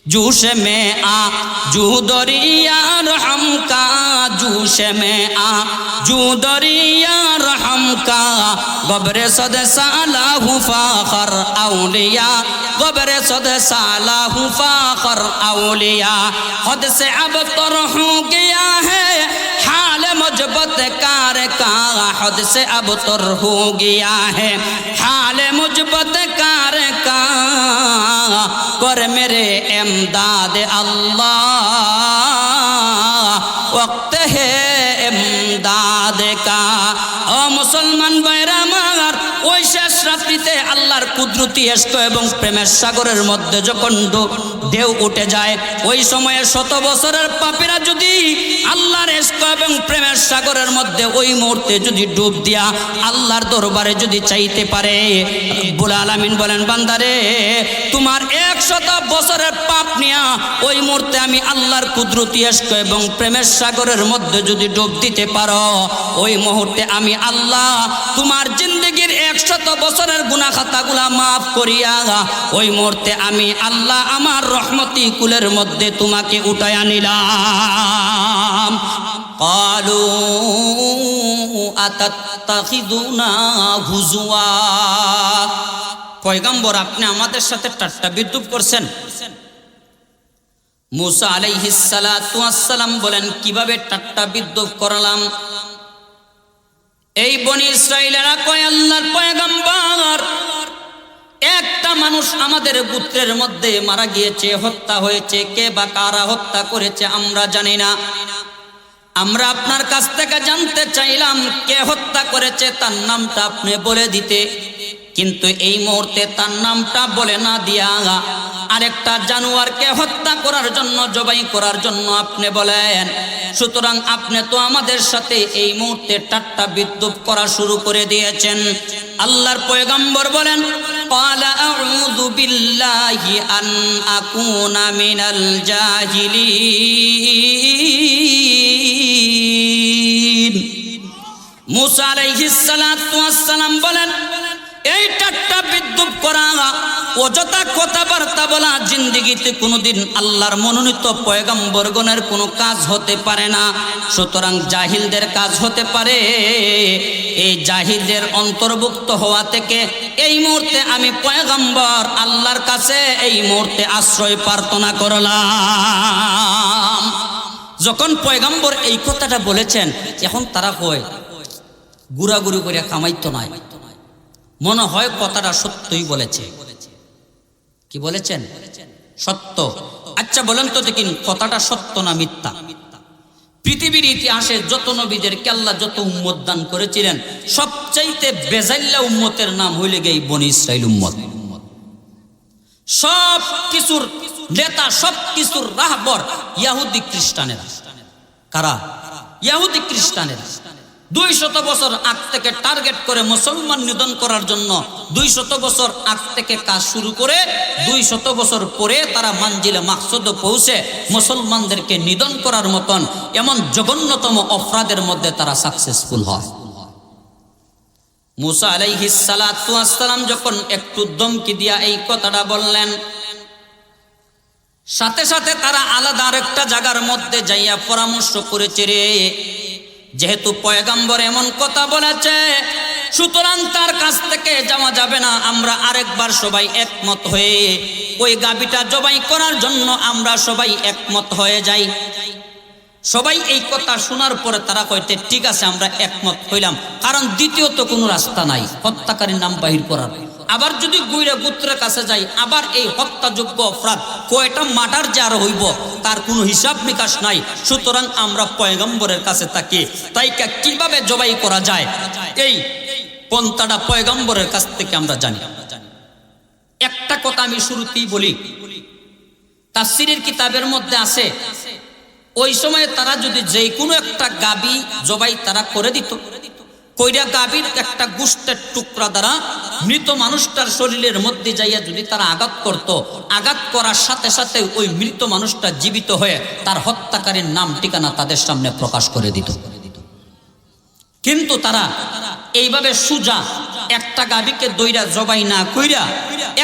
जोश में आ जू दरिया रहम का, जोश में आ जू दरिया रहम का, गब्र सद साला फाखर औलिया, गब्र सद साला फाखर औलिया। हद से अब तर हो गया है हाल मुजबत कार का, हद से अब तर हो गया है हाल मुजबत कार का, कर मेरे इमदाद अल्लाह वक्त है इमदाद का। ओ मुसलमान भाइरा আমার, ওই শেষ রাত্রিতে আল্লাহর কুদরতি ইশক এবং প্রেমের সাগরের মধ্যে যখন ঢেউ উঠে যায়, ওই সময়ে শত বছরের পাপীরা যদি আল্লাহর ইশক এবং প্রেমের সাগরের মধ্যে ওই মুহূর্তে যদি ডুব দিয়া আল্লাহর দরবারে যদি চাইতে পারে, রব্বুল আলামিন বলেন বান্দারে তোমার 100 বছরের পাপ নিয়া ওই মুহূর্তে আমি আল্লাহর কুদরতি ইশক এবং প্রেমের সাগরের মধ্যে যদি ডুব দিতে পারো, ওই মুহূর্তে আমি আল্লাহ তোমার জিন্দেগীর 100 বছরের গুনাহ খাতাগুলা মাফ করিয়া ওই মুহূর্তে আমি আল্লাহ আমার রহমতি কুলের মধ্যে তোমাকে উঠায়া নিলাম। ক্বালু আতাত্তাখিযুনা হুজুয়া, পয়গম্বর আপনি আমাদের সাথে ঠাট্টা বিদ্রূপ করছেন। মুসা আলাইহিস সালাতু ওয়াস সালাম বলেন কিভাবে ঠাট্টা বিদ্রূপ করলাম? এই বনি ইসরাইলেরা কয় আল্লাহর পয়গম্বর, একটা মানুষ আমাদের গোত্রের মধ্যে মারা গিয়েছে, হত্যা হয়েছে, কে বা কারা হত্যা করেছে আমরা জানি না। আমরা আপনার কাছ থেকে জানতে চাইলাম কে হত্যা করেছে, তার নামটা আপনি বলে দিতে, কিন্তু এই মুহূর্তে তার নামটা বলে না দিয়া আরেকটা জানোয়ারকে হত্যা করার জন্য, জবাই করার জন্য আপনি বলেন। সুতরাং আপনি তো আমাদের সাথে এই মুহূর্তে ঠাট্টা বিদ্রূপ করা শুরু করে দিয়েছেন। আল্লাহর পয়গম্বর বলেন ক্বালা আউযু বিল্লাহি আন আকুনা মিনাল জাহিলিন। মুসা আলাইহিস সালাতু ওয়াস সালাম বলেন এই ঠাট্টা বিদ্রূপ করা, অযথা কথাবার্তা বলা জিন্দেগিতে কোনোদিন আল্লাহর মনোনীত পয়গম্বরগণের কোনো কাজ হতে পারে না। সুতরাং জাহিলদের কাজ হতে পারে। এই জাহিলদের অন্তর্ভুক্ত হওয়া থেকে এই মুহূর্তে আমি পয়গম্বর আল্লাহর কাছে এই মুহূর্তে আশ্রয় প্রার্থনা করলাম। যখন পয়গম্বর এই কথাটা বলেছেন, এখন তারা কয় গুড়াগুড়ি করে কামাইতো নয়, মনে হয় কথাটা সত্যই বলেছে। কি বলেছেন? সত্য। আচ্ছা বলেন তো দেখিন কথাটা সত্য না মিথ্যা? পৃথিবীর ইতিহাসে যত নবীদেরকে আল্লাহ যত উম্মত দান করেছিলেন, সবচাইতে বেজাইল্লা উম্মতের নাম হইলে গিয়ে বনি ইসরাইল উম্মত। সব কিছুর নেতা, সব কিছুর রাহবর ইহুদি খ্রিস্টানেরা। কারা? ইহুদি খ্রিস্টানেরা। 200 বছর আগ থেকে টার্গেট করে মুসলমান নিধন করার জন্য 200 বছর আগ থেকে কাজ শুরু করে 200 বছর পরে তারা মানজিলে মাকসুদে পৌঁছে মুসলমানদেরকে নিধন করার মতন এমন জঘন্যতম অপরাধের মধ্যে তারা সাকসেসফুল হয়। মুসা আলাইহিস সালাতু ওয়াস সালাম যখন একটু ধমকি দিয়া এই কথাটা বললেন, সাথে সাথে তারা আলাদা আরেকটা জায়গার মধ্যে যাইয়া পরামর্শ করেছে, রে যেহেতু পয়গম্বর এমন কথা বলেছে, সুতরাং তার কাছ থেকে যাওয়া যাবে না। আমরা আরেকবার সবাই একমত হয়ে ওই গাভীটা জবাই করার জন্য আমরা সবাই একমত হয়ে যাই। সবাই এই কথা শোনার পরে তারা কইতে ঠিক আছে আমরা একমত হইলাম, কারণ দ্বিতীয়ত কোনো রাস্তা নাই হত্যাকারীর নাম বাহির করার। আবার যদি গুইরা গোত্রের কাছে যাই, আবার এই হত্যাযোগ্য অপরাধ কয়টা মার্ডার যে আর হইব তার কোনো হিসাব নিকাশ নাই। সুতরাং আমরা পয়গম্বরের কাছে থাকি, তাই কিভাবে জবাই করা যায় এই পন্থাটা পয়গম্বরের কাছ থেকে আমরা জানি। একটা কথা আমি শুরুতেই বলি, তাফসীরের কিতাবের মধ্যে আছে ওই সময়ে তারা যদি যে কোনো একটা গাবি জবাই তারা করে দিত, কইরা গাভীর একটা গোশতের টুকরা দ্বারা মৃত মানুষটার শরীরের মধ্যে যাইয়া যদি তারা আঘাত করত, আঘাত করার সাথে সাথে ওই মৃত মানুষটা জীবিত হয়ে তার হত্যাকারীর নাম ঠিকানা তাদের সামনে প্রকাশ করে দিত। কিন্তু তারা এইভাবে সুজা একটা গাভীকে দইরা জবাই না কইরা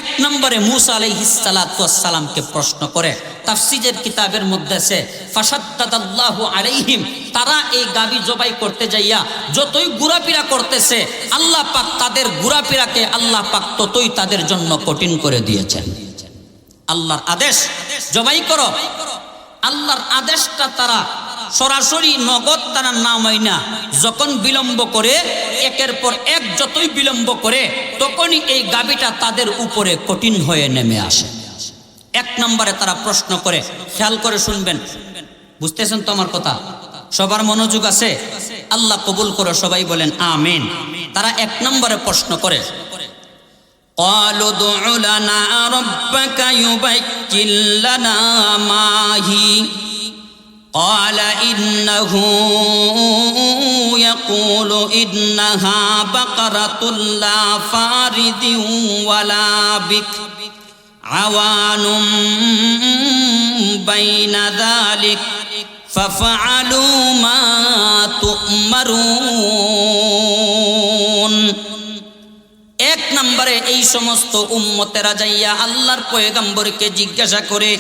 এক নম্বরে মূসা আলাইহিস সালাতু ওয়াস সালামকে প্রশ্ন করে। তাফসীরের কিতাবের মধ্যে আছে ফাশাদ্দাদাল্লাহু আলাইহিম, তারা এই গাবি জবাই করতে যাইয়া যতই ঘোরাফেরা করতেছে আল্লাহ পাক তাদের ঘোরাফেরাকে আল্লাহ পাক ততই তাদের জন্য কঠিন করে দিয়েছেন। আল্লাহর আদেশ জবাই করো, আল্লাহর আদেশটা তারা সরাসরি নগদ তারা না মাইনা যখন বিলম্ব করে, একের পর এক যতই বিলম্ব করে তখনই এই গাবিটা তাদের উপরে কঠিন হয়ে নেমে আসে। এক নম্বরে তারা প্রশ্ন করে, খেয়াল করে শুনবেন, বুঝতেছেন তো আমার কথা? সবার মনোযোগ আছে? আল্লাহ কবুল করো, সবাই বলেন আমিন। তারা এক নম্বরে প্রশ্ন করে, قالوا ادع لنا ربك يبين لنا ما هي قال إنه يقول إنها بقرة لا فارض ولا بكر عوان بين ذلك ففعلوا ما تؤمرون। এক নম্বরে এই সমস্ত উম্মতেরা যাইয়া আল্লাহর পয়গম্বরকে জিজ্ঞাসা করে,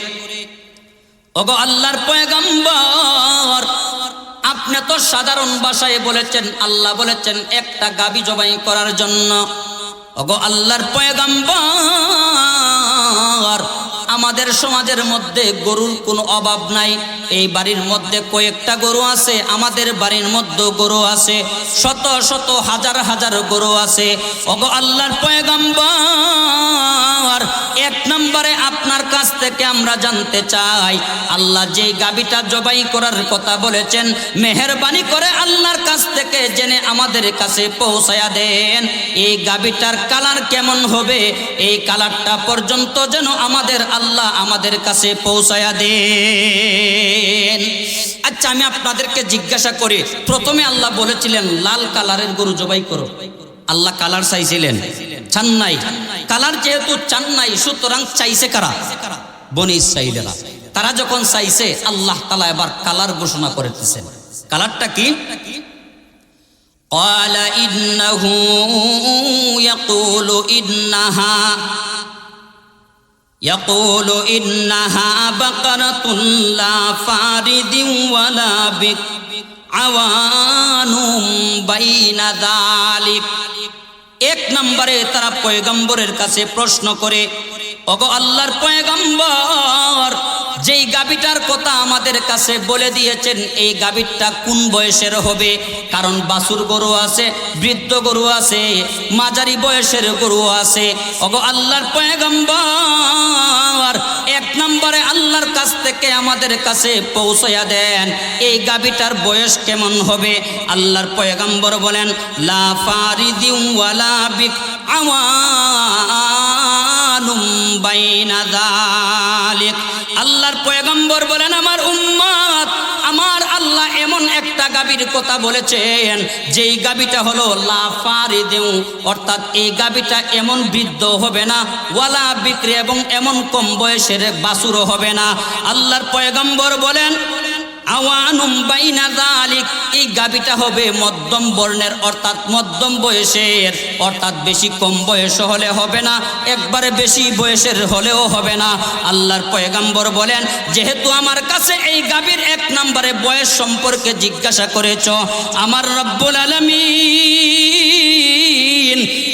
ওগো আল্লাহর পয়গম্বর, আপনি তো সাধারণ ভাষায় বলেছেন, আল্লাহ বলেছেন একটা গাবি জবাই করার জন্য। ওগো আল্লাহর পয়গম্বর, আমাদের সমাজের মধ্যে গরুর কোনো অভাব নাই। এই বাড়ির মধ্যে কয়েকটা গরু আছে, আমাদের বাড়ির মধ্যে গরু আছে, শত শত হাজার হাজার গরু আছে। ওগো আল্লাহর পয়গম্বর, এক নম্বরে আপনার কাছ থেকে আমরা জানতে চাই, আল্লাহ যেই গাবিটা জবাই করার কথা বলেছেন, মেহেরবানি করে আল্লাহর কাছ থেকে জেনে আমাদের কাছে পৌঁছায়া দেন। এই গাবিটার কালার কেমন হবে, এই কালারটা পর্যন্ত যেন আমাদের আল্লাহ আমাদের কাছে পৌঁছায়া দেন। আচ্ছা, আমি আপনাদেরকে জিজ্ঞাসা করি, প্রথমে আল্লাহ বলেছিলেন লাল কালারের গরু জবাই করো। আল্লাহ কালার চাইছিলেন? চান নাই। কালার যেহেতু চান নাই, সুতরাং চাইছে কারা? বনি ইসরাঈলেরা। তারা যখন চাইছে, আল্লাহ তাআলা এবার কালার ঘোষণা করেছেন। কালারটা কি? قال إنه يقول إنها بقرة لا فارض ولا بكر عوان بين ذلك। এক নম্বরে তারা পয়গম্বরের কাছে প্রশ্ন করে, ওগো আল্লাহর পয়গম্বর, যেই গাবিটার কথা আমাদের কাছে বলে দিয়েছেন, এই গাবিটা কোন বয়সের হবে? কারণ বাছুর গরু আছে, বৃদ্ধ গরু আছে, মাঝারি বয়সের গরু আছে। ওগো আল্লাহর পয়গম্বর, এক নম্বরে আল্লাহর কাছ থেকে আমাদের কাছে পৌঁছায়া দেন, এই গাবিটার বয়স কেমন হবে? আল্লাহর পয়গম্বর বলেন, লা ফারিদিন ওয়ালা বিক আওয়ানুম বাইনা যালিক। আল্লাহর পয়গম্বর বলেন, আমার উম্মত, আমার আল্লাহ এমন একটা গাবির কথা বলেছেন, যেই গাবিটা হলো লা ফারিদিন, অর্থাৎ এই গাবিটা এমন বৃদ্ধ হবে না, ওয়ালা বিক্রি, এবং এমন কম বয়সের বাছুরও হবে না। আল্লাহর পয়গম্বর বলেন, আওয়ানুম বাইনা যালিক, এই গাবিটা হবে মধ্যম বর্ণের, অর্থাৎ মধ্যম বয়সের, অর্থাৎ বেশি কম বয়স হলে হবে না, একবারে বেশি বয়সের হলেও হবে না। আল্লাহর পয়গম্বর বলেন, যেহেতু আমার কাছে এই গাবির এক নম্বরে বয়স সম্পর্কে জিজ্ঞাসা করেছ, আমার রব্বুল আলামিন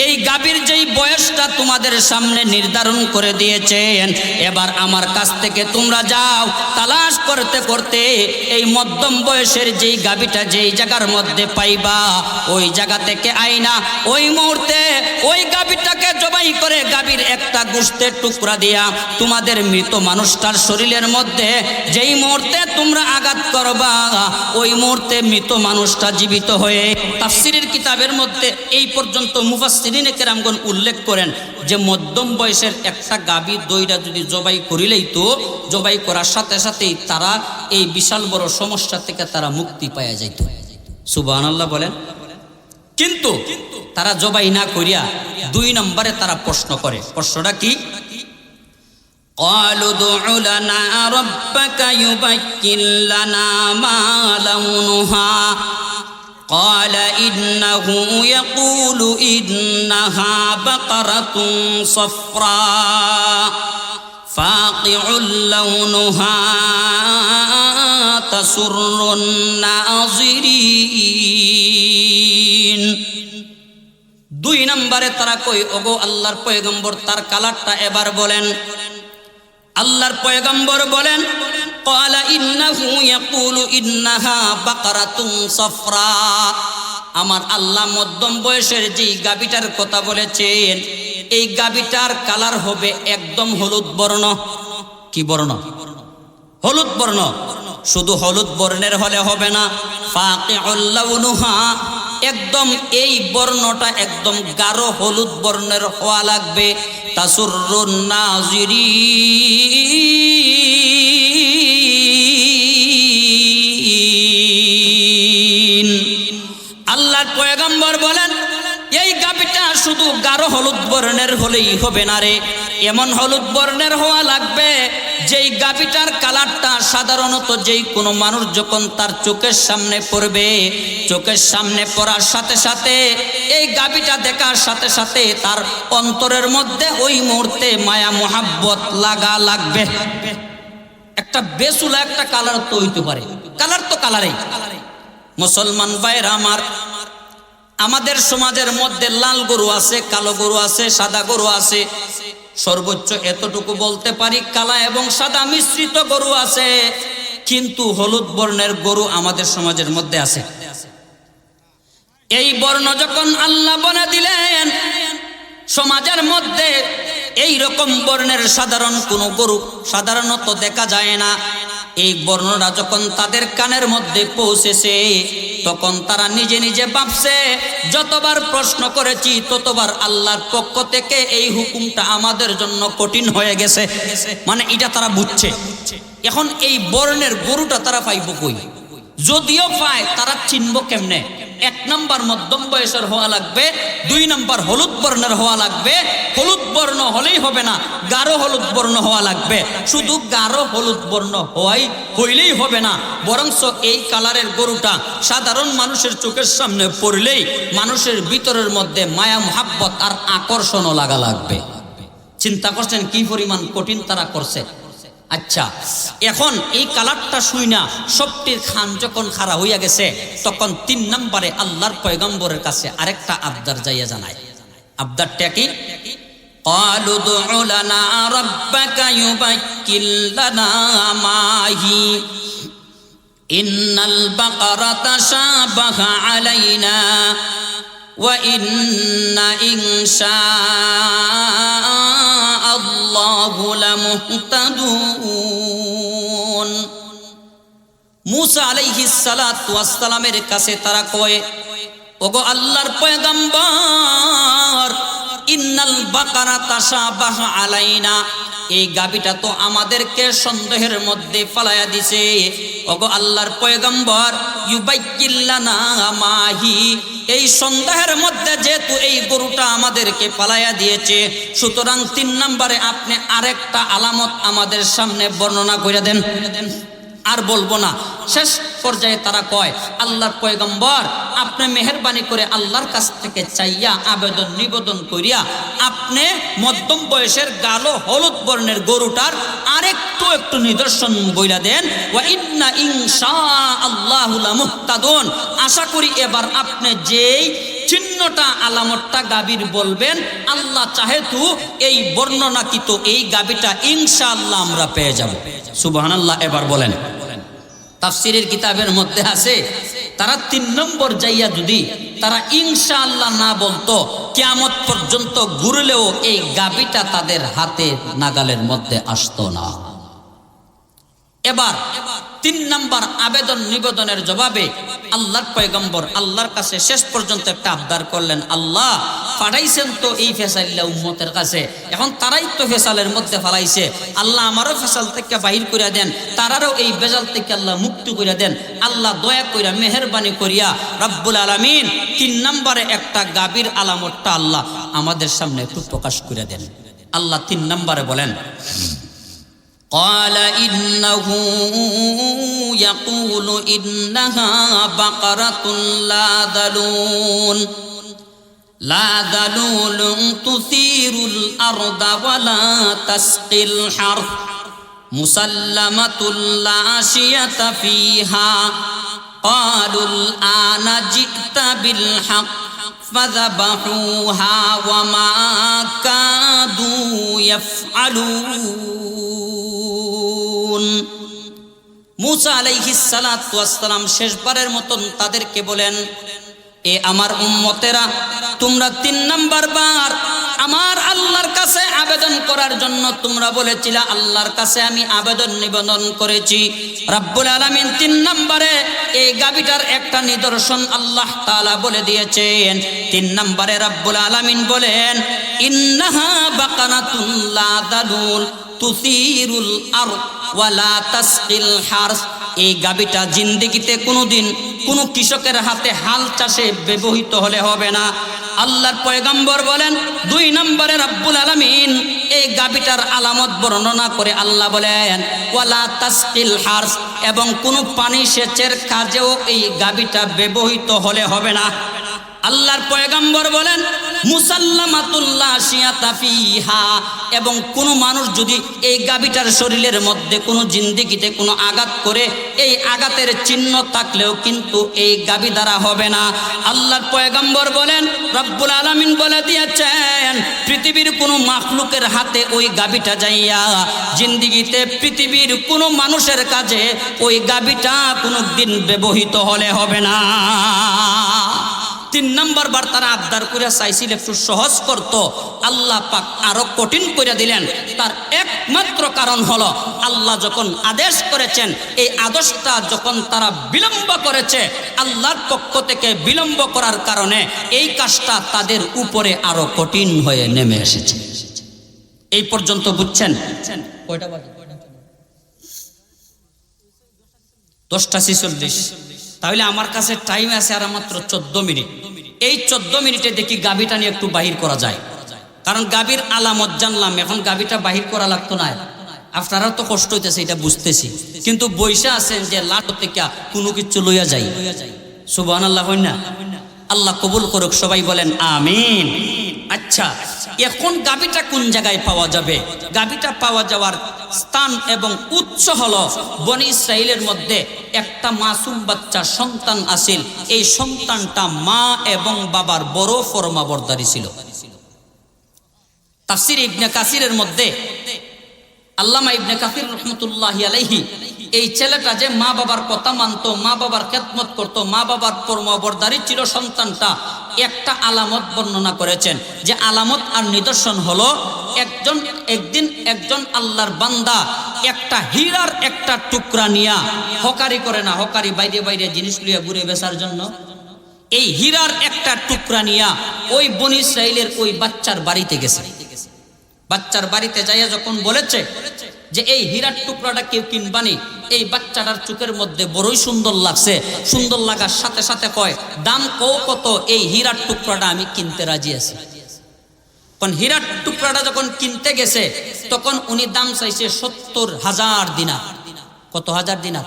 এই গাবির যেই বয়সটা তোমাদের সামনে নির্ধারণ করে দিয়েছেন, এবার আমার কাছ থেকে তোমরা যাও, তালাশ করতে করতে এই মধ্যম বয়সের যেই গাবিটা যেই জায়গার মধ্যে পাইবা, ওই জায়গা থেকে আইনা ওই মুহূর্তে ওই গাবিটাকে জবাই করে গাবির একটা গোশতের টুকরা দিয়া তোমাদের মৃত মানুষটার শরীরের মধ্যে যেই মুহূর্তে তোমরা আঘাত করবা, ওই মুহূর্তে মৃত মানুষটা জীবিত হয়ে। তাফসীরের কিতাবের মধ্যে এই পর্যন্ত মুফাসসিরিনে কেরামগণ উল্লেখ করেন যে মধ্যম বয়সের একটা গাবি দইরা যদি জবাই করিলেই তো জবাই করার সাথে সাথেই তারা এই বিশাল বড় সমস্যা থেকে তারা মুক্তি পাওয়া যাইত। সুবহানাল্লাহ বলেন। কিন্তু তারা জবাই না করিয়া দুই নম্বরে তারা প্রশ্ন করে। প্রশ্নটা কি? قالوا ادع لنا ربك يبين لنا ما لونها قال إنه يقول إنها بقرة صفراء فاقع لونها تسر الناظرين দুই নম্বরে তারা কই ওগো আল্লাহর পয়গম্বর তার কালারটা এবার বলেন আল্লাহর পয়গম্বর বলেন قال إنه يقول إنها بقرة صفراء আমার আল্লাহ মধ্যম বয়সের যে গাবিটার কথা বলেছেন এই গাবিটার কালার হবে একদম হলুদ বর্ণ কি বর্ণ হলুদ বর্ণ শুধু হলুদ বর্ণের হলে হবে না ফাকিউল লাউনুহা একদম এই বর্ণটা একদম গাঢ় হলুদ বর্ণের হওয়া লাগবে তাসুরুন নাজিরিন আল্লাহর পয়গম্বর বলেন এই গাবিটা শুধু গাঢ় হলুদ বর্ণের হলেই হবে না রে এমন হলুদ বর্ণের হওয়া লাগবে যেই গাবিটার কালারটা সাধারণত যেই কোনো মানুষ যখন তার চোখের সামনে পড়বে চোখের সামনে পড়ার সাথে সাথে এই গাবিটা দেখার সাথে সাথে তার অন্তরের মধ্যে ওই মুহূর্তে মায়া মোহাব্বত লাগা লাগবে একটা বেসুলা একটা কালার তো হইতে পারে কালার তো কালারেই মুসলমান ভাইরা আমার আমাদের সমাজের মধ্যে লাল গরু আছে কালো গরু আছে সাদা গরু আছে সর্বোচ্চ এতটুকু বলতে পারি কালা এবং সাদা মিশ্রিত গরু আছে কিন্তু হলুদ বর্ণের গরু আমাদের সমাজের মধ্যে আছে এই বর্ণ যখন আল্লাহ বলে দিলেন সমাজের মধ্যে এই রকম বর্ণের সাধারণ কোনো গরু সাধারণত দেখা যায় না এই বর্ণনা যখন তাদের কানের মধ্যে পৌঁছেছে তখন তারা নিজে নিজে ভাবছে যতবার প্রশ্ন করেছি ততবার আল্লাহর পক্ষ থেকে এই হুকুমটা আমাদের জন্য কঠিন হয়ে গেছে মানে এটা তারা বুঝছে এখন এই বর্ণের গরুটা তারা পাইব কই যদিও পায় তারা চিনব কেমনে এক নাম্বার মধ্যম বয়সের হওয়া লাগবে দুই নাম্বার হলুদ বর্ণের হওয়া লাগবে হলুদ বর্ণ হলেই হবে না গাঢ় হলুদ বর্ণ হওয়া লাগবে শুধু গাঢ় হলুদ বর্ণ হইলেই হবে না বরঞ্চ এই কালারের গরুটা সাধারণ মানুষের চোখের সামনে পড়লেই মানুষের ভিতরের মধ্যে মায়া মোহাব্বত আর আকর্ষণও লাগা লাগবে চিন্তা করছেন কি পরিমাণ কঠিন তারা করছে আচ্ছা এখন এই কালারটা শুই না সবটির খান যখন খাড়া হইয়া গেছে তখন 3 নম্বরে আল্লাহর পয়গম্বরের কাছে আরেকটা আবদার যাইয়া জানায় আবদারটা কি قالوا ادع لنا ربك يبين لنا ما هي إن البقرة تشابه علينا وإن إن شاء الله لمهتدون মুসা আলাইহিস সালাতু ওয়াস সালামের কাছে তারা কয় ওগো আল্লাহর পয়গম্বর ইন্নাল বাকারা তাশাবাহা আলাইনা এই গাবিটা তো আমাদেরকে সন্দেহের মধ্যে ফলায়া দিছে ওগো আল্লাহর পয়গম্বর ইউবাইয়িন লানা মাহি এই সন্দেহের মধ্যে যেহেতু এই গরুটা আমাদেরকে পালাইয়া দিয়েছে সুতরাং 3 নম্বরে আপনি আরেকটা আলামত আমাদের সামনে বর্ণনা করে দেন আর বলবো না শেষ পর্যায়ে তারা কয় আল্লাহর পয়গম্বর আপনি মেহেরবানি করে আল্লাহর কাছ থেকে চাইয়া আবেদন নিবেদন করিয়া আপনি মধ্যম বয়সের গাঢ় হলুদ বর্ণের গরুটার একটু নিদর্শন বইলা দেন ওয়া ইন্না ইনশাআল্লাহু লামুহতাদুন আশা করি এবার আপনি যেই চিহ্নটা আলামতটা গাবির বলবেন আল্লাহ চাহেতু এই বর্ণনাকৃত এই গাবিটা ইনশাআল্লাহ আমরা পেয়ে যাব সুবহানাল্লাহ এবার বলেন তাফসীরের কিতাবের মধ্যে আছে তারা 3 নম্বর যাইয়া যদি তারা ইনশাআল্লাহ না বলতো কিয়ামত পর্যন্ত ঘুরলেও এই গাবিটা তাদের হাতে নাগালের মধ্যে আসতো না এবার 3 নম্বর আবেদন নিবেদনের জবাবে আল্লাহর পয়গম্বর আল্লাহর কাছে শেষ পর্যন্ত একটা আবদার করলেন আল্লাহ পাঠাইছেন তো এই ফেসাইল্লা উম্মতের কাছে এখন তারাই তো ফেসালের মধ্যে ফেলাইছে আল্লাহ আমারও ফেসাল থেকে বাহির করে দেন তারারও এই বেজাল থেকে আল্লাহ মুক্তি করে দেন আল্লাহ দয়া কইরা মেহেরবানি করিয়া রব্বুল আলামিন 3 নম্বরে একটা গাবির আলামতটা আল্লাহ আমাদের সামনে একটু প্রকাশ করে দেন আল্লাহ 3 নম্বরে বলেন قال إنه ইয়াকুলু ইন্নাহা বাকারাতুন লা দালুলুন তুসিরুল আরদা ওয়ালা তাসকিল হারথ মুসাল্লামাতুল লা শিয়াতা ফিহা ক্বালুল আনা জি'তা বিল হক ফাযাবাহুহা ওয়া মা কাদু ইয়াফআলুন। মূসা আলাইহিস সালাতু ওয়াস সালাম শেষবারের মতন তাদেরকে বলেন, এ আমার উম্মতেরা, তোমরা 3 নাম্বার বার আমার আল্লাহর কাছে আবেদন করার জন্য তোমরা বলেছিলে, আল্লাহর কাছে আমি আবেদন নিবেদন করেছি। রব্বুল আলামিন 3 নম্বরে এই গাভীটার একটা নিদর্শন আল্লাহ তাআলা বলে দিয়েছেন। 3 নম্বরে রব্বুল আলামিন বলেন, ইন্নাহা বাকারাতুন লা দালুল তুসিরুল আরদ ওয়ালা তাসকিল হারস। এই গাভীটা জিন্দেগিতে কোনোদিন কোনো কৃষকের হাতে হাল চাষে ব্যবহৃত হলে হবে না। আল্লাহর পয়গম্বর বলেন 2 নম্বরে রব্বুল আলামিন এই গাভীটার আলামত বর্ণনা করে আল্লাহ বলেন ওয়ালা তাসকিল হারস, এবং কোনো পানি সেচের কাজেও এই গাভীটা ব্যবহৃত হলে হবে না। আল্লাহর পয়গম্বর বলেন মুসাল্লামাতুল লা শিয়াতা ফিহা, এবং কোনো মানুষ যদি এই গাভীটার শরীরের মধ্যে কোনো জিন্দেগিতে কোনো আঘাত করে, এই আঘাতের চিহ্ন থাকলেও কিন্তু এই গাভী দ্বারা হবে না। আল্লাহর পয়গম্বর বলেন রব্বুল আলামিন বলে দিয়েছেন পৃথিবীর কোনো মাখলুকের হাতে ওই গাভীটা যাইয়া জিন্দেগিতে পৃথিবীর কোনো মানুষের কাজে ওই গাভীটা কোনো দিন ব্যবহৃত হলে হবে না। 3 নম্বর বার তারা আবদার করে চাইছিল একটু সহজ করত, আল্লাহ পাক আরো কঠিন করে দিলেন। তার একমাত্র কারণ হলো আল্লাহ যখন আদেশ করেছেন, এই আদেশটা যখন তারা বিলম্ব করেছে, আল্লাহর পক্ষ থেকে বিলম্ব করার কারণে এই কাজটা তাদের উপরে আরো কঠিন হয়ে নেমে এসেছে। এই পর্যন্ত বুঝছেন? কয়টা বাজে? 10:46। তাহলে আমার কাছে টাইম আছে আর মাত্র 14 মিনিট। এই 14 মিনিটে দেখি গাভীটা নিয়ে একটু বাহির করা যায়, কারণ গাভীর আলামত জানলাম, এখন গাভীটা বাহির করা লাগতো না। আপনারা তো কষ্ট হইতেছে এটা বুঝতেছি, কিন্তু বইসা আছেন যে লাট থেকে কোনো কিছু লইয়া যাই। সুবহানাল্লাহ হয় না? আল্লাহ কবুল করুক, সবাই বলেন আমিন। আচ্ছা, এখন গাভীটা কোন জায়গায় পাওয়া যাবে? গাভীটা পাওয়া যাওয়ার স্থান এবং উৎস হলো বনি ইসরাইলের মধ্যে একটা মাসুম বাচ্চা সন্তান আছিল। এই সন্তানটা মা এবং বাবার বড় ফরমাবরদারি ছিল। তাফসীর ইবনে কাসিরের মধ্যে আল্লামা ইবনে কাসির রাহমাতুল্লাহি আলাইহি এই ছেলেটা যে মা বাবার কথা মানতো, মা বাবার খেদমত করত, মা বাবার ফরমাবরদারি ছিল সন্তানটা, একটা আলামত বর্ণনা করেছেন। যে আলামত আর নিদর্শন হলো একদিন একজন আল্লাহর বান্দা একটা হীরার একটা টুকরা নিয়া, হকারি করে না, হকারি বাইরে বাইরে জিনিস লিয়া ঘুরে বেচার জন্য, এই হীরার একটা টুকরা নিয়া ওই বনি ইসরাইলের ওই বাচ্চার বাড়িতে গেছে। বাচ্চার বাড়িতে যাইয়া যখন বলেছে যে এই হীরার টুকরাটা কেউ কিনবানি, এই বাচ্চাটার চোখের মধ্যে বড়ই সুন্দর লাগছে। সুন্দর লাগার সাথে সাথে কয়, দাম কত? এই হীরার টুকরাটা আমি কিনতে রাজি আছি। কারণ হীরার টুকরাটা যখন কিনতে গেছে তখন উনি দাম চাইছে 70,000 দিনার। কত হাজার দিনার?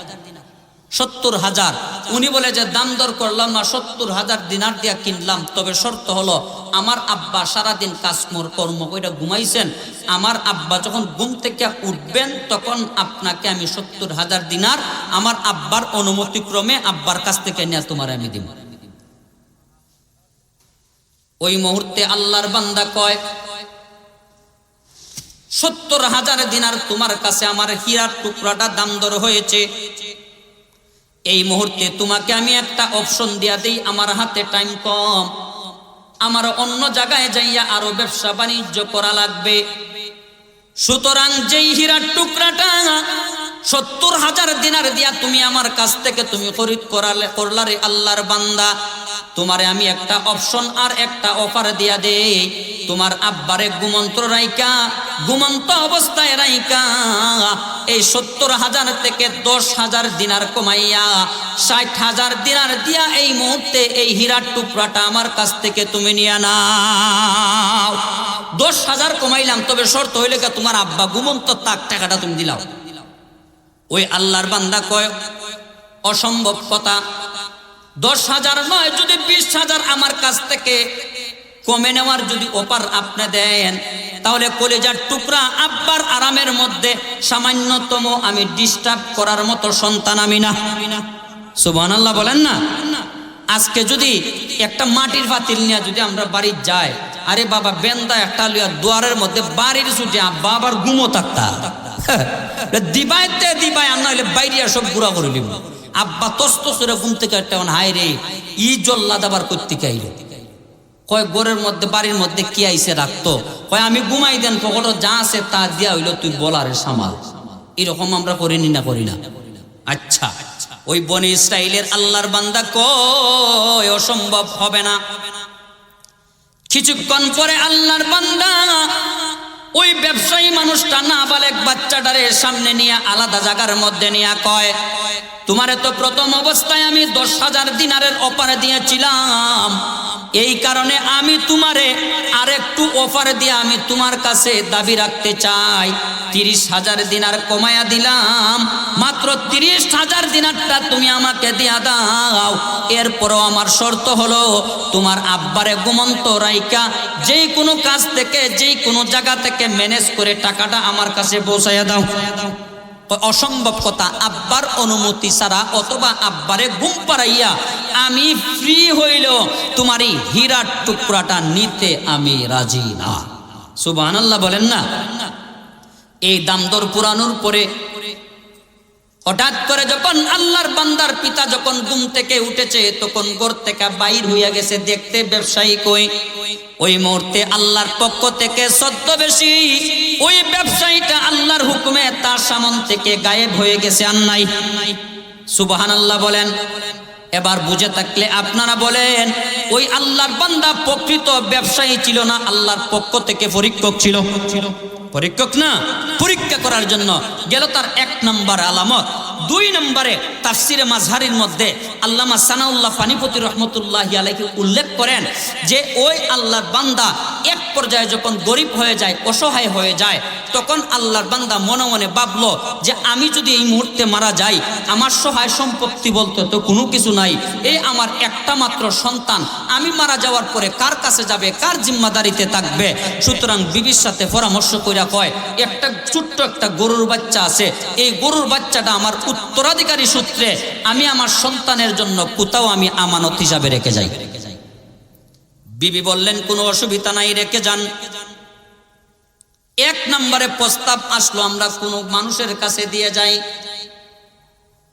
70,000। উনি বলে যে দাম দর করলাম না, 70,000 দিনার দিয়া কিনলাম, তবে শর্ত হলো আমার আব্বা সারাদিন কর্ম করে ঘুমাইছেন, আমার আব্বা যখন ঘুম থেকে উঠবেন তখন আপনাকে আমি 70,000 দিনার আমার আব্বার অনুমতিক্রমে আব্বার কাছ থেকে নিয়ে তোমার আমি দিব। ওই মুহূর্তে আল্লাহর বান্দা কয়, 70,000 দিনার তোমার কাছে আমার হীরার টুকরাটা দাম দর হয়েছে। এই মুহূর্তে তোমাকে আমি একটা অপশন দিয়া দেই, আমার হাতে টাইম কম, আমার অন্য জায়গায় যাইয়া আরো ব্যবসা বাণিজ্য করা লাগবে। সুতরাং যেই হীরার টুকরাটা 70,000 দিনার দিয়া তুমি আমার কাছ থেকে তুমি খরিদ করলা রে আল্লাহর বান্দা, তোমারে আমি একটা অপশন আর একটা অফার দিয়া দেই। তোমার আব্বারে ঘুমন্ত অবস্থায় রাইকা এই 70,000 থেকে 10,000 দিনার কমাইয়া 60,000 দিনার দিয়া এই মুহূর্তে এই হীরার টুকরাটা আমার কাছ থেকে তুমি নিয়ে নাও। 10,000 কমাইলাম, তবে শর্ত হইলে তোমার আব্বা ঘুমন্ত তাক টাকাটা তুমি দিলাও। ওই আল্লাহর বান্দা কয়, অসম্ভব কথা। 10,000 নয়, যদি 20,000 আমার কাছ থেকে কমে নেওয়ার যদি অফার আপনি দেন, তাহলে কলিজার টুকরা আব্বার আরামের মধ্যে সামান্যতম আমি ডিস্টার্ব করার মতো সন্তান আমি না। সুবহানাল্লাহ বলেন না। আজকে যদি একটা মাটির পাতিল নিয়ে যদি আমরা বাড়ি যাই, আরে বাবা বেন্দা একটা লিয়া দুয়ারের মধ্যে বাড়ির ছুটে আব্বা আবার ঘুমো থাকতা দিবাইতে দিবাই আর নইলে বাইরে সব গুড়া করে নিব। আব্বা তস্ত করে ঘুম থেকে একটা হাই রে ই জল্লা দাবার করতে চাইল, কয় গোরের মধ্যে বাড়ির মধ্যে কি আইসে রাখতো, কয় আমি ঘুমাই দেন পকেট যা আছে তা দিয়া হইলো তুই বলারে সামাল। এরকম আমরা করিনি না করি না? আচ্ছা, ওই বনি ইসরাইলের আল্লাহর বান্দা কয় অসম্ভব হবে না। কিছুক্ষণ পরে আল্লাহর বান্দা ওই ব্যবসায়ী মানুষটা নাবালেগ বাচ্চাটারে সামনে নিয়ে আলাদা জায়গার মধ্যে নিয়ে কয়, তোমারে তো প্রথম অবস্থায় আমি 10,000 দিনারের অফার দিয়েছিলাম, এই কারণে আমি তোমারে আরেকটু অফার দিয়ে আমি তোমার কাছে দাবি রাখতে চাই। 30,000 দিনার কমায়া দিলাম, মাত্র 30,000 দিনারটা তুমি আমাকে দিয়া দাও। এরপরও আমার শর্ত হলো তোমার আব্বারে ঘুমন্ত রাইকা যেই কোনো কাজ থেকে যেই কোনো জায়গা থেকে ম্যানেজ করে টাকাটা আমার কাছে পৌঁছাইয়া দাও। অসম্ভব কথা, আব্বার অনুমতি ছাড়া অথবা আব্বারে ঘুম পাড়াইয়া আমি ফ্রি হইল তোমার এই হীরার টুকরাটা নিতে আমি রাজি না। সুবহানাল্লাহ বলেন না। এই দাম দর পুরানোর পরে হঠাৎ করে যখন আল্লাহর বান্দার পিতা যখন ঘুম থেকে উঠেছে, তখন ঘর থেকে বাইর হইয়া গেছে দেখতে ব্যবসায়ী কই। ওই মুহূর্তে আল্লাহর পক্ষ থেকে ছদ্মবেশী ওই ব্যবসায়ীটা আল্লাহর হুকুমে তার সামন থেকে গায়েব হয়ে গেছে, আর নাই। সুবহানাল্লাহ বলেন। এবার বুঝে থাকলে আপনারা বলেন, ওই আল্লাহর বান্দা প্রকৃত ব্যবসায়ী ছিল না আল্লাহর পক্ষ থেকে পরীক্ষক ছিল? পরীক্ষক না, পরীক্ষা করার জন্য গেল। তার 1 নম্বর আলামত। 2 নম্বরে তাফসিরে মাযহারির মধ্যে আল্লামা সানাউল্লাহ পানিপতি রহমতুল্লাহি আলাইহি উল্লেখ করেন যে ওই আল্লাহর বান্দা এক পর্যায়ে যখন গরিব হয়ে যায়, অসহায় হয়ে যায়, তখন আল্লাহর বান্দা মনে মনে ভাবলো যে আমি যদি এই মুহূর্তে মারা যাই, আমার সহায় সম্পত্তি বলতে তো কোনো কিছু নাই, এই আমার একটা মাত্র সন্তান, আমি মারা যাওয়ার পরে কার কাছে যাবে, কার জিম্মাদারিতে থাকবে? সুতরাং বিবির সাথে পরামর্শ কইরা কয়, একটা ছোট্ট একটা গরুর বাচ্চা আছে, এই গরুর বাচ্চাটা আমার উত্তরাধিকারী সূত্রে আমি আমার সন্তানের জন্য কোথাও আমি আমানত হিসাবে রেখে যাই। বিবি বললেন কোনো অসুবিধা নাই, রেখে যান। 1 নম্বরে প্রস্তাব আসলো আমরা কোনো মানুষের কাছে দিয়ে যাই।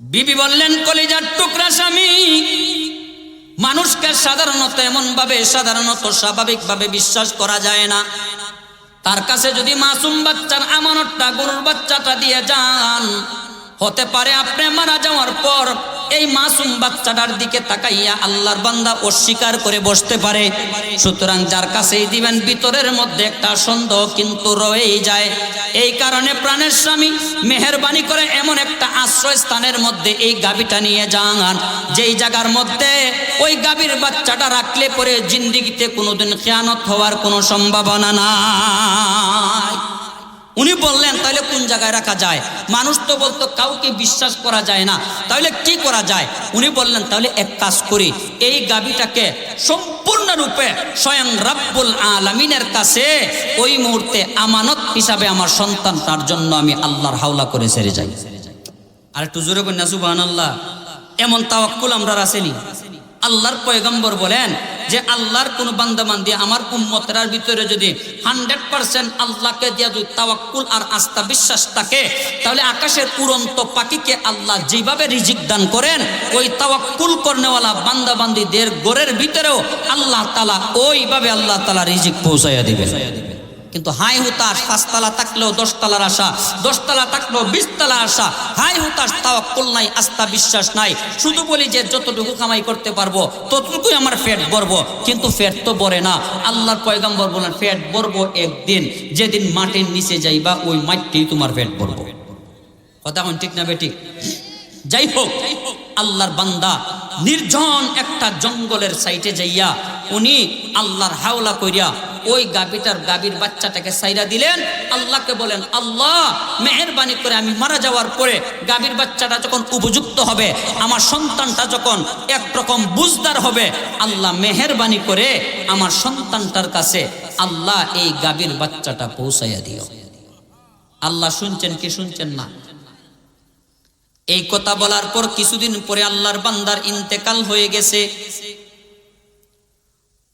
বিবি বললেন কলিজার টুকরা স্বামী, মানুষকে সাধারণত এমন ভাবে সাধারণত স্বাভাবিকভাবে বিশ্বাস করা যায় না। তার কাছে যদি মাসুম বাচ্চার আমানতটা গরুর বাচ্চাটা দিয়ে যান, হতে পারে আপনি মারা যাওয়ার পর এই মাসুম বাচ্চাটার দিকে তাকাইয়া আল্লাহর বান্দা অস্বীকার করে বসতে পারে। সুতরাং যার কাছেই দিবেন ভিতরের মধ্যে একটা সন্দেহ কিন্তু রয়েই যায়। এই কারণে প্রাণের স্বামী মেহেরবানি করে এমন একটা আশ্রয়স্থানের মধ্যে এই গাভীটা নিয়ে যান, যেই জায়গার মধ্যে ওই গাভীর বাচ্চাটা রাখলে পরে জিন্দেগিতে কোনোদিন খেয়ানত হওয়ার কোনো সম্ভাবনা নাই। উনি বললেন তাহলে কোন জায়গায় রাখা যায়? মানুষ তো বলতো কাউকে বিশ্বাস করা যায় না, তাহলে কি করা যায়? উনি বললেন তাহলে এক কাজ করি, এই গাভীটাকে সম্পূর্ণরূপে স্বয়ং রব্বুল আলামিনের কাছে ওই মুহূর্তে আমানত হিসাবে আমার সন্তান তার জন্য আমি আল্লাহর হাওলা করে ছেড়ে যাই। আর একটু জোরে বলেন সুবহানাল্লাহ। এমন তাওয়াক্কুল আমরা রাসেনি। আল্লাহর পয়গম্বর বলেন যে আল্লাহর কোন বান্দা বান্দি আমার উম্মতের ভিতরে যদি 100% আল্লাহকে দিয়া যদি তাওয়াক্কুল আর আস্থা বিশ্বাস থাকে, তাহলে আকাশের উড়ন্ত পাখিকে আল্লাহ যেভাবে রিজিক দান করেন, ওই তাওয়াক্কুল করনেওয়ালা বান্দা বান্দিদের ঘরের ভিতরেও আল্লাহ তাআলা ওইভাবে আল্লাহ তাআলা রিজিক পৌঁছাইয়া দিবেন। কিন্তু হাই হুতাশ 5 তলা থাকলেও 10 তলার আশা, 10 তলা থাকলেও 20 তলা আশা, হাই হুতাশ তাওয়াক্কুল নাই, আস্থা বিশ্বাস নাই। শুধু বলি যে যতটুকু কামাই করতে পারবো ততটুকুই আমার পেট ভরবো, কিন্তু পেট তো ভরে না। আল্লাহর পয়গম্বর বলেন পেট ভরবো একদিন, যেদিন মাটির নিচে যাইবা ওই মাটিতেই তোমার পেট ভরবো। কথা কোন ঠিক না বেঠিক? যাই হোক, আল্লাহর বান্দা নির্জন একটা জঙ্গলের সাইডে যাইয়া উনি আল্লাহর হাওলা কইরা ওই গাভীর বাচ্চাটাকে সাইরা দিলেন। আল্লাহকে বলেন, আল্লাহ মেহেরবানি করে আমি মারা যাওয়ার পরে গাভীর বাচ্চাটা যখন উপযুক্ত হবে, আমার সন্তানটা যখন একরকম বুঝদার হবে, আল্লাহ মেহেরবানি করে আমার সন্তানটার কাছে আল্লাহ এই গাভীর বাচ্চাটা পৌঁছাইয়া দিও। আল্লাহ শুনছেন কি শুনছেন না? এই কথা বলার পর কিছুদিন পরে আল্লাহর বান্দার ইন্তেকাল হয়ে গেছে।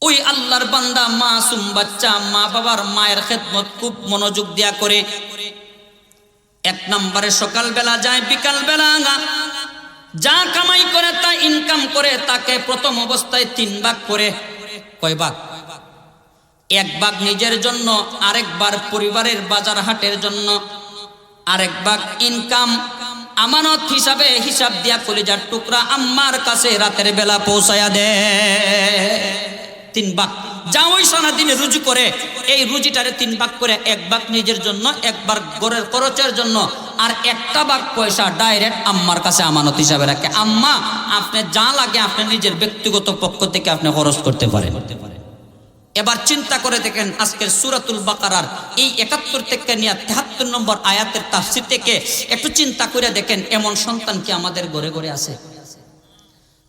ওই আল্লাহর বান্দা মাসুম বাচ্চা মা বাবার মায়ের খেদমত খুব মনোযোগ দিয়া করে। এক নম্বরে সকালবেলা যায়, বিকালবেলা যা কামাই করে তা ইনকাম করে তাকে প্রথম অবস্থায় 3 ভাগ করে। কয় ভাগ? 1 ভাগ নিজের জন্য, আরেক বার পরিবারের বাজার হাটের জন্য, আরেক ভাগ ইনকাম আমানত হিসাবে হিসাব দিয়া কলিজার টুকরা আম্মার কাছে রাতের বেলা পৌঁছায়া দে। 3 ভাগ যা ওই সারাদিনে রুজি করে, এই রুজিটারে 3 ভাগ করে 1 ভাগ নিজের জন্য, 1 ভাগ ঘরের খরচের জন্য, আর 1টা ভাগ পয়সা ডাইরেক্ট আম্মার কাছে আমানত হিসাবে রাখে। আম্মা আপনি যা লাগে আপনি নিজের ব্যক্তিগত পক্ষ থেকে আপনি খরচ করতে পারেন। এবার চিন্তা করে দেখেন আজকের সূরাতুল বাকারার এই 71 থেকে নিয়ে 73 নম্বর আয়াতের তাফসীর থেকে একটু চিন্তা করে দেখেন, এমন সন্তান কি আমাদের ঘরে ঘরে আছে?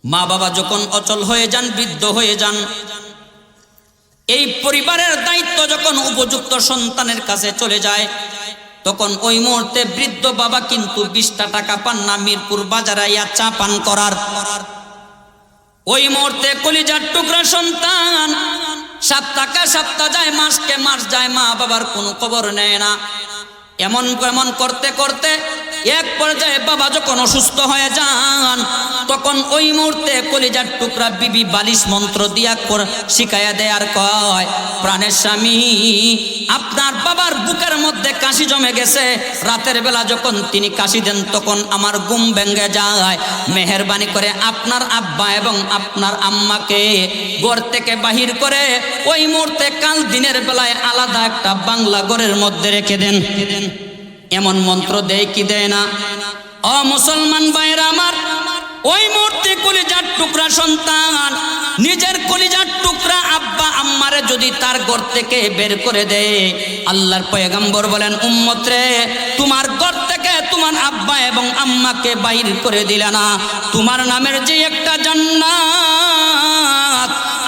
মা বাবা যখন অচল হয়ে যান, বৃদ্ধ হয়ে যান, এই পরিবারের দায়িত্ব যখন উপযুক্ত সন্তানের কাছে চলে যায়, তখন ওই মুহূর্তে বৃদ্ধ বাবা কিন্তু 20টা টাকা পান না মিরপুর বাজারে ইয়া চা পান করার। ওই মুহূর্তে কলিজার টুকরা সন্তান সপ্তাহ যায়, মাসকে মাস যায়, মা বাবার কোনো খবর নেয় না। এমন করতে করতে এক পর্যায়ে বাবা যখন অসুস্থ হয়ে যান, তখন ওই মুহূর্তে কলিজার টুকরা বিবি বালিশ মন্ত্র দিয়া শিখাইয়া দেয় আর কয়, প্রাণের স্বামী আপনার বাবার বুকের মধ্যে কাশি জমে গেছে, রাতের বেলা যখন তিনি কাশি দেন তখন আমার ঘুম ভেঙে যায়, মেহেরবানি করে আপনার আব্বা এবং আপনার আম্মাকে ঘর থেকে বাহির করে ওই মুহূর্তে কাল দিনের বেলায় আলাদা একটা বাংলা ঘরের মধ্যে রেখে দেন। এমন মন্ত্র দেয় কি দেয় না? ও মুসলমান ভাইরা আমার, ওই মুহূর্তে কলিজার টুকরা সন্তান নিজের কলিজার টুকরা আব্বা আম্মারে যদি তার ঘর থেকে বের করে দেয়, আল্লাহর পয়গম্বর বলেন, উম্মত রে, তোমার ঘর থেকে তোমার আব্বা এবং আম্মাকে বাইর করে দিলে না, তোমার নামের যে একটা জান্নাত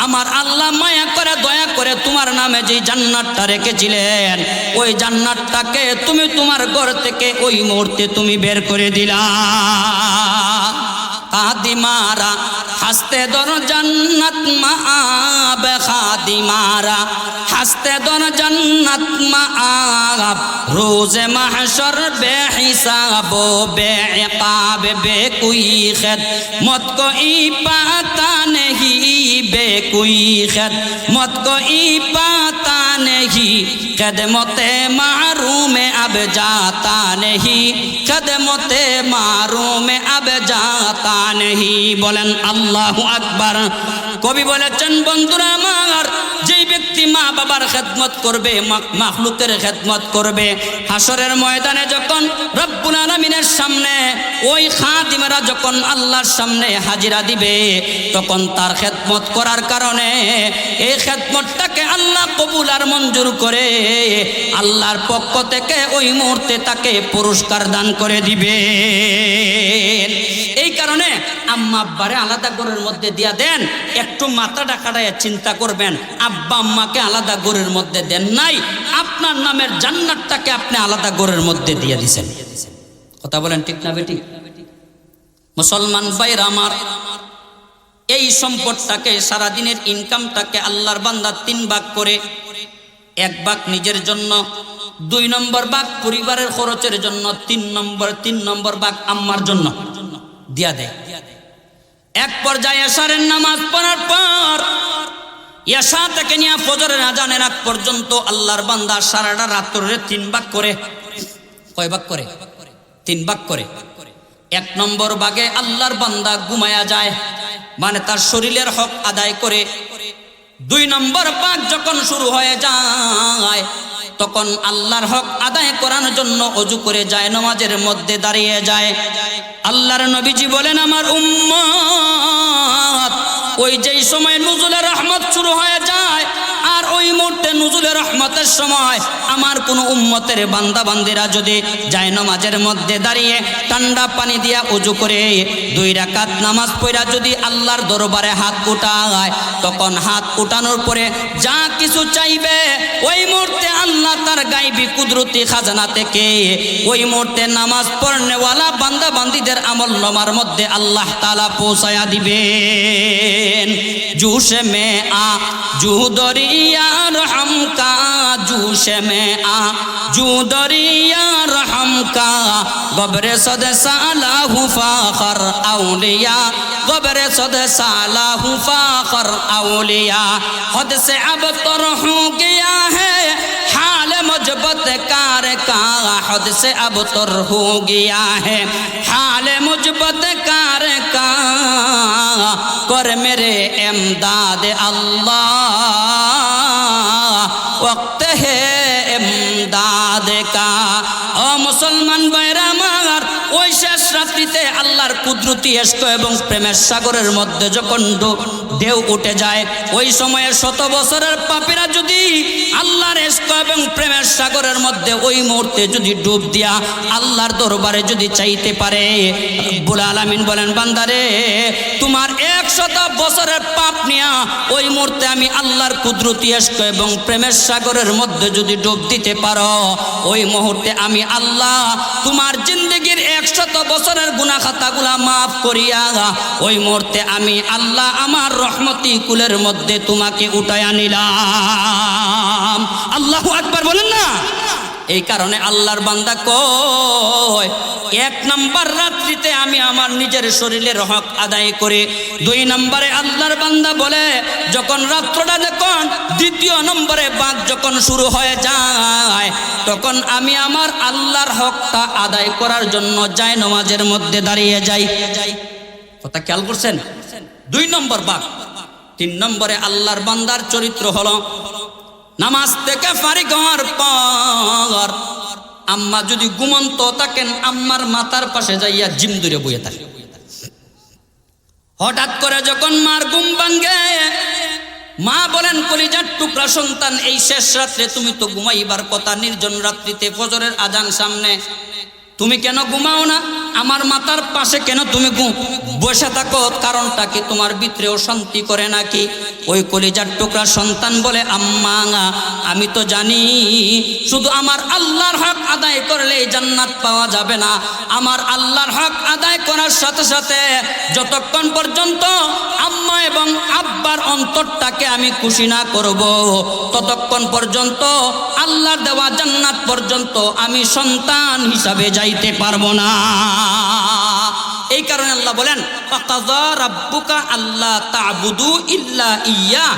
আমার আল্লাহ মায়া করে দয়া করে তোমার নামে যে জান্নাতটা রেখেছিলেন, ওই জান্নাতটাকে তুমি তোমার ঘর থেকে ওই মুহূর্তে তুমি বের করে দিলা। খাদিমারা হাসতে দর জান্নাত মাআব, খাদিমারা হাসতে দর জান্নাত মাআব, রোজে মাহশর বেহিসাব বেইকাব বেকুই খিদমত কোই পাতা নেহি, বেকুই খিদমত কোই পাতা নেহি, খিদমতে মারুমে আব জাতা নেহি, খিদমতে মারুমে আব জাতা নেহি। বলেন আল্লাহু আকবার। কবি বলেছেন, বন্ধুরা আমার, যেই ব্যক্তি মা বাবার খেদমত করবে, মাখলুকের খেদমত করবে, হাসরের ময়দানে যখন রব্বুল আলামিনের সামনে ওই খাদিমেরা যখন আল্লাহর সামনে হাজিরা দিবে, তখন তার খেদমত করার কারণে এই খেদমতটাকে আল্লাহ কবুল আর মঞ্জুর করে আল্লাহর পক্ষ থেকে ওই মুহূর্তে তাকে পুরস্কার দান করে দিবে। এই কারণে আম্মা আব্বারে আলাদা ঘরের মধ্যে দিয়া দেন। একটু মাথাটা খাটাইয়া চিন্তা করবেন, আব্বা আম্মাকে আলাদা ঘরের মধ্যে দেন নাই, আপনার নামের জান্নাতটাকে আপনি আলাদা ঘরের মধ্যে দিয়ে দিছেন। কথা বলেন ঠিক না বেটি? মুসলমান ভাইরা আমার, এই সম্পদটাকে সারাদিনের ইনকামটাকে আল্লাহর বান্দা 3 ভাগ করে, 1 ভাগ নিজের জন্য, 2 নম্বর ভাগ পরিবারের খরচের জন্য, 3 নম্বর ভাগ আম্মার জন্য দিয়া দেয়। এক পর্যায়ে এশারের নামাজ পড়ার পর এশা থেকে নিয়ে ফজরের আজানের আগ পর্যন্ত আল্লাহর বান্দা সারাটা রাত্রে 3 ভাগ করে। কয় ভাগ করে? 3 ভাগ করে। 1 নম্বর ভাগে আল্লাহর বান্দা ঘুমায়া যায়, মানে তার শরীরের হক আদায় করে। 2 নম্বর ভাগ যখন শুরু হয়ে যায়, তখন আল্লাহর হক আদায় করার জন্য ওযু করে যায়, নামাজের মধ্যে দাঁড়িয়ে যায়। আল্লাহর নবীজি বলেন, আমার উম্মত ওই যেই সময় নুজুলের রহমত শুরু হয়ে যায় আর ওই ওই মুহূর্তে নুজুলে রহমতের সময় আমার কোন উম্মতের বান্দা বান্দিরা যদি যায় নামাজের মধ্যে দাঁড়িয়ে ঠান্ডা পানি দিয়া ওযু করে 2 রাকাত নামাজ পড়া যদি আল্লাহর দরবারে হাত উঠায়, তখন হাত উঠানোর পরে যা কিছু চাইবে ওই মুহূর্তে আল্লাহ তার গায়বী কুদরতি খাজানা থেকে ওই মুহূর্তে নামাজ পড়নেওয়ালা বান্দা বান্দিদের আমলনামার মধ্যে আল্লাহ তাআলা পৌঁছায়া দিবেন। জুশ মে আ জু দরিয়া রহম কা, জুশ মে আ জু দরিয়া রহম কা, গবরে সদ সালাহু ফাখর আউলিয়া, গবরে সদ सालाहू फाखर औलिया, हद से अब तर हो गया है हाल मुजबत कार का, हद से अब तर हो गया है हाल मुजबत कार का, कर मेरे इमदाद अल्लाह वक्त है इमदाद का। ও মুসলমান ভাইরা আমার, ওই শেষ রাত্রিতে আল্লাহর কুদরতি ইশক এবং প্রেমের সাগরের মধ্যে যখন ঢেউ উঠে যায়, ওই সময়ে 100 বছরের পাপীরা যদি আল্লাহর ইশক এবং প্রেমের সাগরের মধ্যে ওই মুহূর্তে যদি ডুব দিয়া আল্লাহর দরবারে যদি চাইতে পারে, রব্বুল আলামিন বলেন বান্দারে তোমার 100 বছরের পাপ নিয়া ওই মুহূর্তে আমি আল্লাহর কুদরতি ইশক এবং প্রেমের সাগরের মধ্যে যদি ডুব দিতে পারো, ওই মুহূর্তে আমি আল্লাহ তোমার জিন্দেগীর 100 বছরের গুনাহ খাতাগুলা মাফ করিয়া ওই মুহূর্তে আমি আল্লাহ আমার রহমতি কুলের মধ্যে তোমাকে উঠায়া নিলাম। আল্লাহু আকবার বলেন না। এই কারণে আল্লাহর বান্দা কয় 1 নম্বর রাত্রিতে আমি আমার নিজের শরীরের হক আদায় করে, 2 নম্বরে আল্লাহর বান্দা বলে যখন রাত্রটা যখন 2য় নম্বরে বাদ যখন শুরু হয়ে যায়, তখন আমি আমার আল্লাহর হকটা আদায় করার জন্য যায় নামাজের মধ্যে দাঁড়িয়ে যাই। কথা খেয়াল করছেন? 2 নম্বর বাদ। 3 নম্বরে আল্লাহর বান্দার চরিত্র হলো নামাজ থেকে ফারিগ হওয়ার পর আম্মা যদি ঘুমন্ত থাকেন, আম্মার মাথার পাশে যাইয়া জিম ধরে বইয়ে থাকে। হঠাৎ করে যখন মার ঘুম ভাঙে, মা বলেন কলিজার টুকরা সন্তান, এই শেষ রাত্রে তুমি তো ঘুমাইবার কথা, নির্জন রাত্রিতে ফজরের আজান সামনে, তুমি কেন ঘুমাও না? আমার মাথার পাশে কেন তুমি বসে থাকো? কারণটা কি তোমার ভিতরেও শান্তি করে নাকি? ওই কলিজার টুকরা সন্তান বলে আম্মা আমি তো জানি শুধু আমার আল্লাহর হক আদায় করলে জান্নাত পাওয়া যাবে না, আমার আল্লাহর হক আদায় করার সাথে সাথে যতক্ষণ পর্যন্ত আম্মা এবং আব্বার অন্তরটাকে আমি খুশি না করব, ততক্ষণ পর্যন্ত আল্লাহর দেওয়া জান্নাত পর্যন্ত আমি সন্তান হিসাবে যাইতে পারবো না। এই কারণে আল্লাহ বলেন ফাকাযা রাব্বুকা আল্লা তা'বুদু ইল্লা ইয়্যা।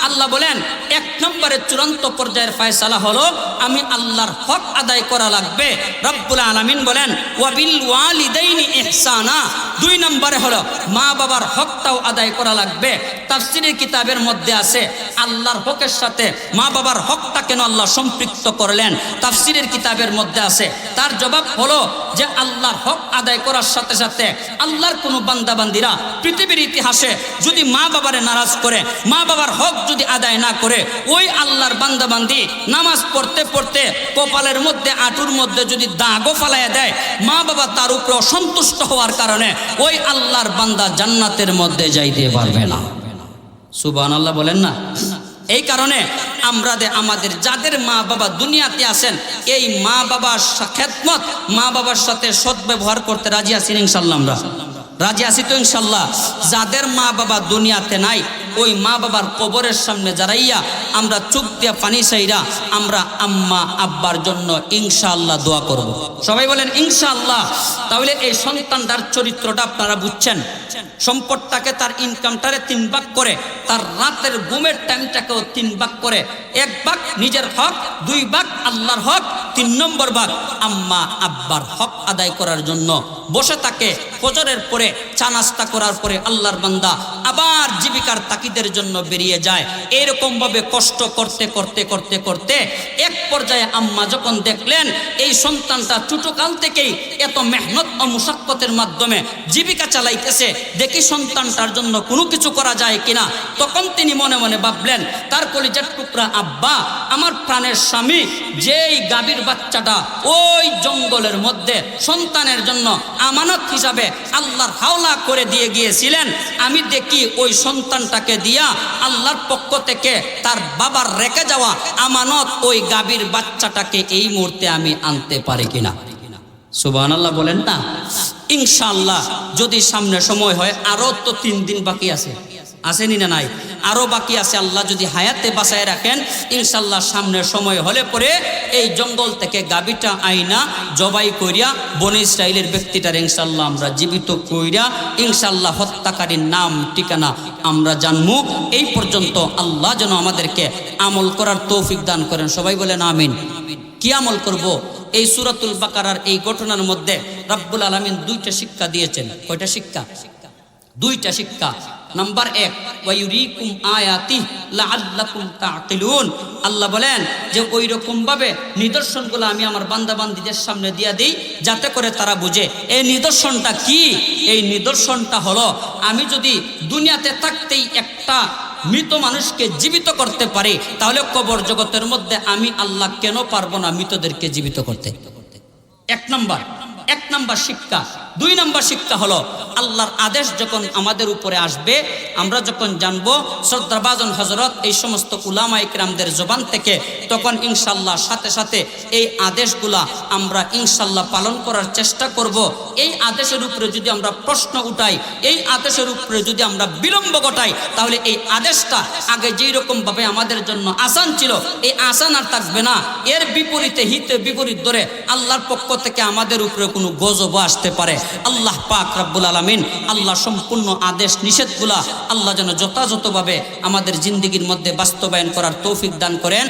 আল্লাহ বলেন 1 নম্বরে চূড়ান্ত পর্যায়ের ফয়সালা হলো আমি আল্লাহর হক আদায় করা লাগবে। রব্বুল আলামিন বলেন ওয়াবিল ওয়ালিদাইনি ইহসানা। 2 নম্বরে হলো মা বাবার হকটাও আদায় করা লাগবে। তাফসীরের কিতাবের মধ্যে আছে আল্লাহর হকের সাথে মা বাবার হকটা কেন আল্লাহ সম্পৃক্ত করলেন, তাফসীরের কিতাবের মধ্যে আছে। তার জবাব হলো যে আল্লাহর হক আদায় করার সাথে সাথে আল্লাহর কোনো বান্দা বান্দিরা পৃথিবীর ইতিহাসে যদি মা বাবারে নারাজ করে, মা বাবার হক যদি আদায় না করে, ওই আল্লাহর বান্দা বান্দি নামাজ পড়তে পড়তে কপালের মধ্যে আঁটুর মধ্যে যদি দাগও ফালাইয়া দেয়, মা বাবা তার উপরে অসন্তুষ্ট হওয়ার কারণে ওই আল্লাহর বান্দা জান্নাতের মধ্যে যাইতে পারবে না। সুবহানাল্লাহ বলেন না। এই কারণে আমরা আমাদের যাদের মা বাবা দুনিয়াতে আছেন, এই মা বাবার খেদমত, মা বাবার সাথে সদ্ব্যবহার করতে রাজি আছি ইনশাআল্লাহ। আমরা রাজি আছি তো ইনশাআল্লাহ। যাদের মা বাবা দুনিয়াতে নাই, ওই মা বাবার কবরের সামনে দাঁড়াইয়া আমরা চোখ দিয়া পানি চাইরা আমরা আম্মা আব্বার জন্য ইনশাআল্লাহ দোয়া করব। সবাই বলেন ইনশাআল্লাহ। তাহলে এই সন্তানটার চরিত্রটা আপনারা বুঝছেন। সম্পদটাকে, তার ইনকামটারে 3 ভাগ করে, তার রাতের ঘুমের টাইমটাকেও 3 ভাগ করে। 1 ভাগ নিজের হক, 2 ভাগ আল্লাহর হক, 3 নম্বর ভাগ আম্মা আব্বার হক আদায় করার জন্য বসে থাকে। ফজরের পরে চা নাস্তা করার পরে আল্লাহর বান্দা আবার জীবিকার তাকিদের জন্য বেরিয়ে যায়। এরকম ভাবে কষ্ট করতে করতে করতে করতে এক পর্যায়ে আম্মা যখন দেখলেন এই সন্তানটা ছোটকাল থেকেই এত মেহনত ও মুশাক্কতের মাধ্যমে জীবিকা চালাইতেছে, দেখি সন্তানটার জন্য কোনো কিছু করা যায় কিনা। তখন তিনি মনে মনে ভাবলেন, তার কলিজার টুকরা আব্বা, আমার প্রাণের স্বামী যেই গাভীর বাচ্চাটা ওই জঙ্গলের মধ্যে সন্তানের জন্য আমানত হিসাবে আল্লাহর হাওলা করে দিয়ে গিয়েছিলেন, আমি দেখি ওই সন্তানটাকে দিয়া আল্লাহর পক্ষ থেকে তার বাবার রেখে যাওয়া আমানত ওই গাভীর বাচ্চাটাকে এই মুহূর্তে আমি আনতে পারি কিনা। সুবহানাল্লাহ বলেন না? ইনশাআল্লাহ যদি সামনে সময় হয়, আরো তো 3 দিন বাকি আছে, আসেনি না নাই? আরো বাকি আছে। আল্লাহ যদি হায়াতে বাঁচায় রাখেন, ইনশাআল্লাহ সামনের সময় হলে পরে এই জঙ্গল থেকে গাভীটা আইনা জবাই কইরা বনি ইসরাইলের ব্যক্তিটার ইনশাআল্লাহ আমরা জীবিত কইরা ইনশাআল্লাহ হত্যাকারীর নাম ঠিকানা আমরা জানবো। এই পর্যন্ত আল্লাহ যেন আমাদেরকে আমল করার তৌফিক দান করেন। সবাই বলেন আমিন। কি আমল করব? এই সূরাতুল বাকারার এই ঘটনার মধ্যে রব্বুল আলামিন 2টা শিক্ষা দিয়েছেন। কয়টা শিক্ষা? 2টা শিক্ষা। নাম্বার 1, ওয়ায়ুরিকুম আয়াতিহি লাআল্লাকুম তাআকিলুন। আল্লাহ বলেন যে ওই রকম ভাবে নিদর্শনগুলো আমি আমার বান্দা বান্দীদের সামনে দিয়ে দিই যাতে করে তারা বুঝে। এই নিদর্শনটা কি? এই নিদর্শনটা হলো, আমি যদি দুনিয়াতে থাকতেই একটা মৃত মানুষকে জীবিত করতে পারি, তাহলে কবর জগতের মধ্যে আমি আল্লাহ কেন পারবো না মৃতদেরকে জীবিত করতে? 1 নাম্বার শিক্ষা। 2 নাম্বার শিক্ষা হলো, আল্লাহর আদেশ যখন আমাদের উপরে আসবে, আমরা যখন জানবো শ্রদ্ধাভাজন হযরত এই সমস্ত উলামা ইকরামদের জবান থেকে, তখন ইনশাআল্লাহ সাথে সাথে এই আদেশগুলা আমরা ইনশাআল্লাহ পালন করার চেষ্টা করব। এই আদেশের উপরে যদি আমরা প্রশ্ন উঠাই, এই আদেশের উপরে যদি আমরা বিলম্ব ঘটাই, তাহলে এই আদেশটা আগে যেই রকম ভাবে আমাদের জন্য আসান ছিল, এই আসান আর থাকবে না। এর বিপরীতে, হিতে বিপরীত ধরে আল্লাহর পক্ষ থেকে আমাদের উপরে কোনো গজব আসতে পারে। আল্লাহ পাক রব্বুল আলামিন আল্লাহ সম্পূর্ণ আদেশ নিষেধগুলা আল্লাহ যেন যথাযথভাবে আমাদের জিন্দেগির মধ্যে বাস্তবায়ন করার তৌফিক দান করেন।